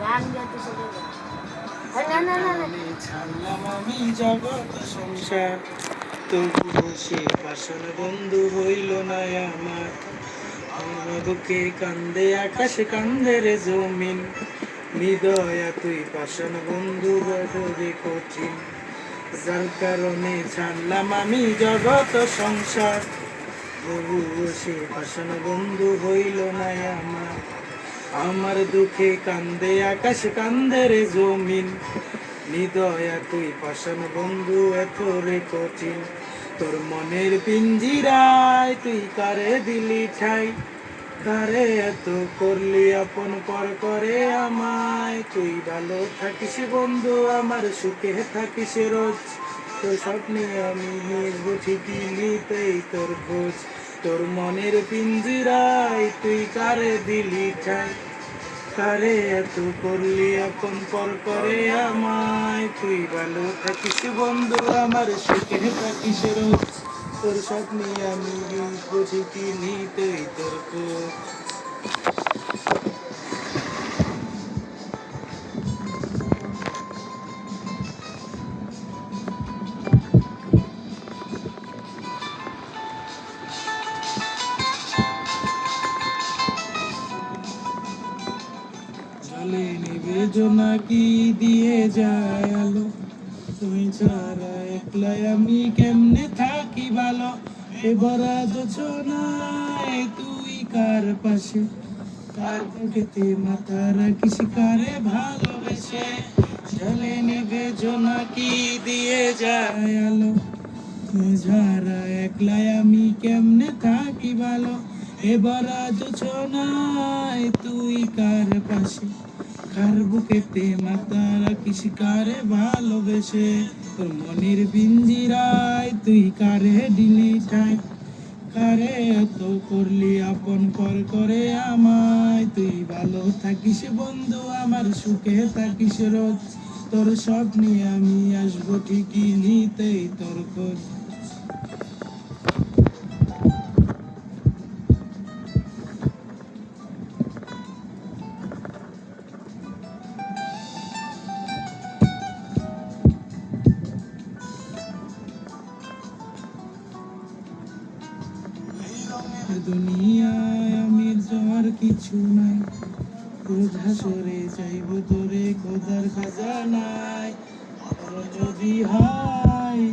গান গাইতে চলে যায়। ছাড়লাম আমি জগৎ সংসার, তবুও সে পাষাণ বন্ধু হইল না আমার। আমার বুকে কান্দে আকাশ, কান্দে রে জমিন, হৃদয়া তুই পাষাণ বন্ধু বড় কঠিন। যার কারণে ছাড়লাম আমি জগৎ সংসার, তবুও সে পাষাণ বন্ধু হইল না আমার। আমার দুঃখে কান্দে আকাশ, কান্দে রে জমিন, হৃদয়া তুই পাষাণ বন্ধু এত রে কঠিন। তোর মনের পিঞ্জিরায় তুই কারে দিলি ঠাই, কারে এত করলি আপন পর করে আমায়। তুই ভালো থাকিস বন্ধু আমার, সুখে থাকিস রোজ, তোর স্বপ্নে আমি নিব ঠিকই নিতেই তোর খোঁজ। তোর মনের পিঞ্জিরায় তুই কারে দিলি ঠাই, কারে এত করলি আপন পর করে আমায়। তুই ভালো থাকিস বন্ধু আমার, সুখে থাকিস রোজ, তোর স্বপ্নে আমি বুঝি কি নিতেই তোর খোঁজ। জলে নিবে জোনাকি দিয়ে যায় আলো, তুই ছাড়া একলাই আমি কেমনে থাকি ভালো। এবার যোজনায় তুই কার পাশে, কার বুকেতে মাথা রাখিস কারে ভালোবেসে। জলে নিবে জোনাকি দিয়ে যায় আলো, তুই ছাড়া একলাই আমি কেমনে থাকি ভালো। এবার যোজনায় তুই কার পাশে, কার বুকেতে মাথা রাখিস কারে ভালোবেসে। তোর মনের পিঞ্জিরায় তুই কারে দিলি ঠাই, কারে এত করলি আপন পর করে আমায়। তুই ভালো থাকিস বন্ধু আমার, সুখে থাকিস রোজ, তোর স্বপ্নে আমি আসবো ঠিকই নিতেই তোর খোঁজ। দুনিয়ায় আমি যার কিছু নাই, বোঝা সরে যাইব তোরে খোদার খাজানায়। যদি হয়